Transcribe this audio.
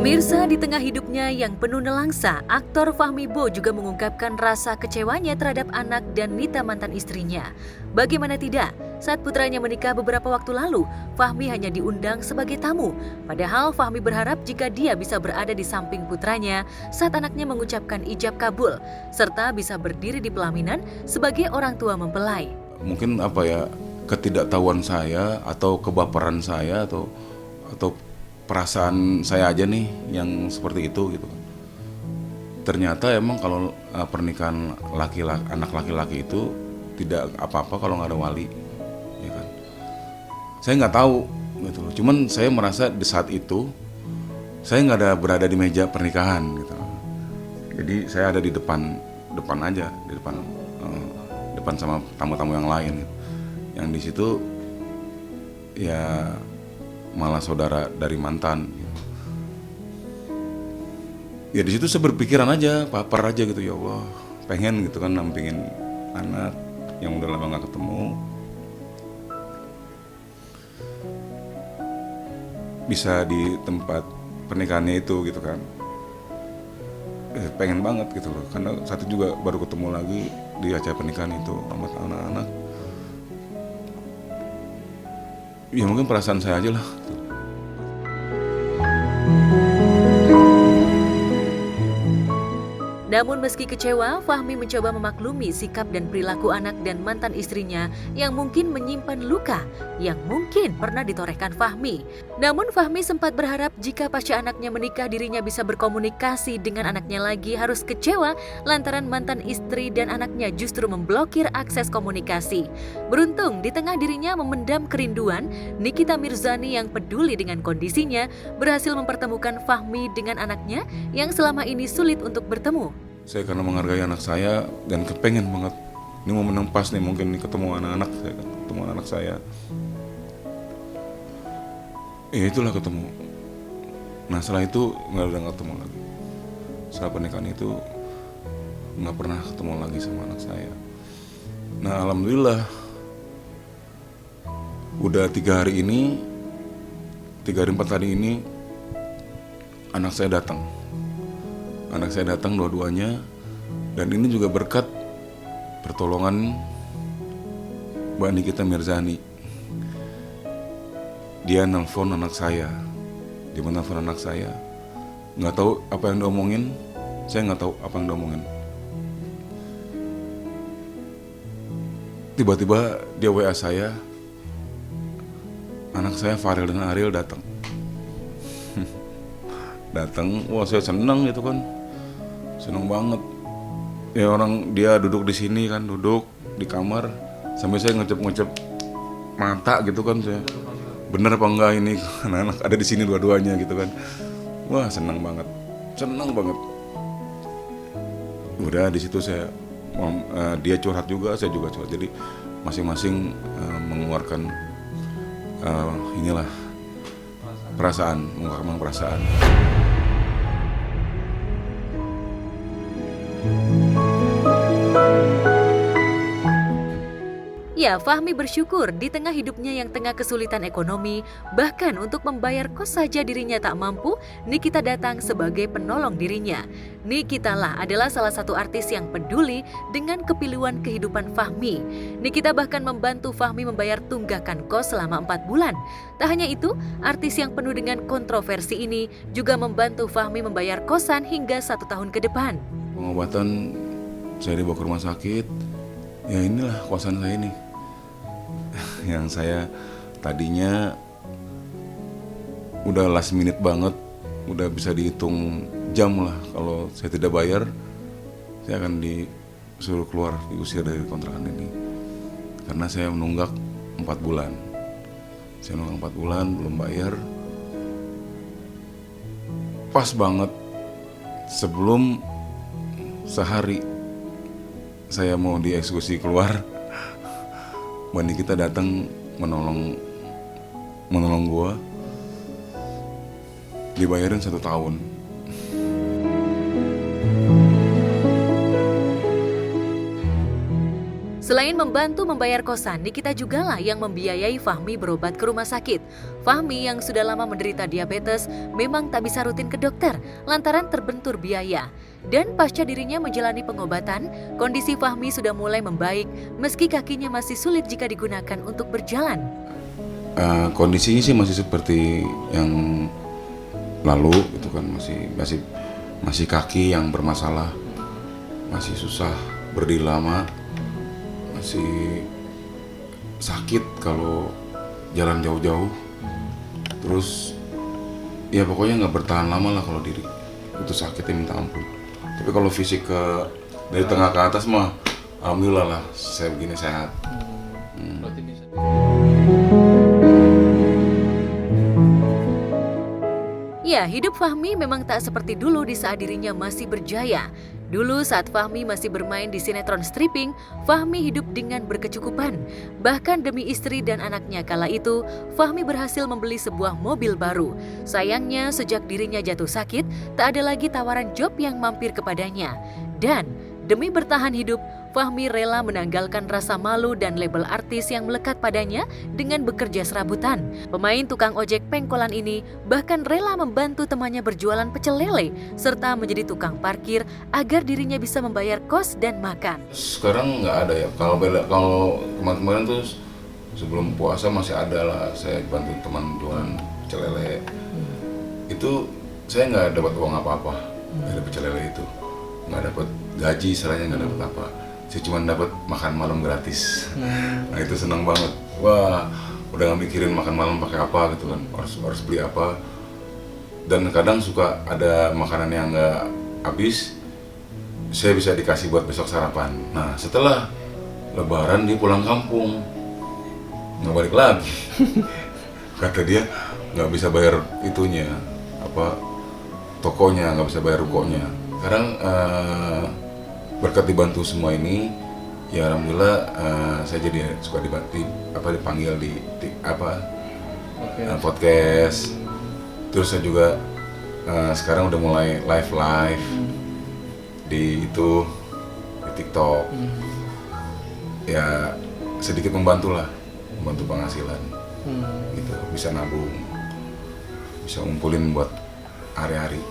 Pemirsa, di tengah hidupnya yang penuh nelangsa, aktor Fahmi Bo juga mengungkapkan rasa kecewanya terhadap anak dan Nita mantan istrinya. Bagaimana tidak, saat putranya menikah beberapa waktu lalu, Fahmi hanya diundang sebagai tamu. Padahal Fahmi berharap jika dia bisa berada di samping putranya saat anaknya mengucapkan ijab kabul, serta bisa berdiri di pelaminan sebagai orang tua mempelai. Mungkin ketidaktahuan saya atau kebaperan saya atau perasaan saya aja nih yang seperti itu gitu. Ternyata emang kalau pernikahan anak laki-laki itu tidak apa-apa kalau nggak ada wali, ya kan. Saya nggak tahu gitu. Cuman saya merasa di saat itu saya nggak ada berada di meja pernikahan gitu. Jadi saya ada di depan aja, di depan sama tamu-tamu yang lain. Yang di situ ya malah saudara dari mantan. Ya di situ saya berpikiran aja, papar aja gitu, ya Allah, pengen gitu kan nampingin anak yang udah lama gak ketemu, bisa di tempat pernikahannya itu gitu kan. Pengen banget gitu loh, karena satu juga baru ketemu lagi di acara pernikahan itu sama anak-anak. Ya mungkin perasaan saya aja lah. Namun meski kecewa, Fahmi mencoba memaklumi sikap dan perilaku anak dan mantan istrinya yang mungkin menyimpan luka yang mungkin pernah ditorehkan Fahmi. Namun Fahmi sempat berharap jika pasca anaknya menikah dirinya bisa berkomunikasi dengan anaknya lagi, harus kecewa lantaran mantan istri dan anaknya justru memblokir akses komunikasi. Beruntung di tengah dirinya memendam kerinduan, Nikita Mirzani yang peduli dengan kondisinya berhasil mempertemukan Fahmi dengan anaknya yang selama ini sulit untuk bertemu. Saya karena menghargai anak saya dan kepengen banget, ini mau menang pas nih mungkin nih ketemu anak saya. Ya itulah ketemu. Nah setelah itu nggak ketemu lagi. Setelah pernikahan itu nggak pernah ketemu lagi sama anak saya. Nah alhamdulillah udah 3 hari 4 hari ini anak saya datang. Anak saya datang dua-duanya, dan ini juga berkat pertolongan Mbak Nikita Mirzani. Dia nelfon anak saya, nggak tahu apa yang diomongin, saya nggak tahu apa yang diomongin. Tiba-tiba dia WA saya, anak saya Farel dan Ariel datang. Wah saya senang gitu kan. Seneng banget. Ya orang dia duduk di sini kan, duduk di kamar sampai saya ngecep mata gitu kan, saya bener apa enggak ini anak-anak ada di sini dua-duanya gitu kan. Wah seneng banget. Udah di situ saya dia curhat juga, saya juga curhat. Jadi masing-masing mengeluarkan mengeluarkan perasaan. Ya, Fahmi bersyukur di tengah hidupnya yang tengah kesulitan ekonomi, bahkan untuk membayar kos saja dirinya tak mampu, Nikita datang sebagai penolong dirinya. Nikita lah adalah salah satu artis yang peduli dengan kepiluan kehidupan Fahmi. Nikita bahkan membantu Fahmi membayar tunggakan kos selama 4 bulan. Tak hanya itu, artis yang penuh dengan kontroversi ini juga membantu Fahmi membayar kosan hingga 1 tahun ke depan. Pengobatan saya dibawa ke rumah sakit, ya inilah kosan saya ini. Yang saya tadinya udah last minute banget, udah bisa dihitung jam lah. Kalau saya tidak bayar, saya akan disuruh keluar, diusir dari kontrakan ini. Karena saya menunggak 4 bulan. Saya nunggak 4 bulan, belum bayar. Pas banget sebelum sehari saya mau dieksekusi keluar, Mbak Nikita datang menolong gua, dibayarin 1 tahun. Selain membantu membayar kosan, Nikita jugalah yang membiayai Fahmi berobat ke rumah sakit. Fahmi yang sudah lama menderita diabetes memang tak bisa rutin ke dokter lantaran terbentur biaya. Dan pasca dirinya menjalani pengobatan, kondisi Fahmi sudah mulai membaik meski kakinya masih sulit jika digunakan untuk berjalan. Kondisinya sih masih seperti yang lalu gitu kan, masih kaki yang bermasalah, masih susah berdiri lama, masih sakit kalau jalan jauh-jauh, terus ya pokoknya nggak bertahan lama lah kalau diri itu sakitnya minta ampun. Tapi kalau fisik dari tengah ke atas mah alhamdulillah lah saya begini sehat. Ya, hidup Fahmi memang tak seperti dulu di saat dirinya masih berjaya. Dulu saat Fahmi masih bermain di sinetron stripping, Fahmi hidup dengan berkecukupan. Bahkan demi istri dan anaknya kala itu, Fahmi berhasil membeli sebuah mobil baru. Sayangnya sejak dirinya jatuh sakit, tak ada lagi tawaran job yang mampir kepadanya. Dan demi bertahan hidup, Fahmi rela menanggalkan rasa malu dan label artis yang melekat padanya dengan bekerja serabutan. Pemain tukang ojek pengkolan ini bahkan rela membantu temannya berjualan pecel lele serta menjadi tukang parkir agar dirinya bisa membayar kos dan makan. Sekarang nggak ada ya. Kalau kemarin-kemarin tuh sebelum puasa masih ada lah, saya bantu teman jualan pecel lele. Itu saya nggak dapat uang apa-apa dari pecel lele itu, nggak dapat gaji, istilahnya nggak dapat apa. Saya cuma dapat makan malam gratis. Nah itu senang banget. Wah, udah nggak mikirin makan malam pakai apa gitu kan, harus beli apa. Dan kadang suka ada makanan yang nggak habis, saya bisa dikasih buat besok sarapan. Nah setelah Lebaran dia pulang kampung, nggak balik lagi. Kata dia nggak bisa bayar itunya, tokonya, nggak bisa bayar rukonya. Sekarang berkat dibantu semua ini, ya alhamdulillah saya jadi suka dipanggil di podcast. Terus saya juga sekarang udah mulai live di TikTok. Ya sedikit membantu penghasilan. Gitu, bisa nabung, bisa ngumpulin buat hari-hari.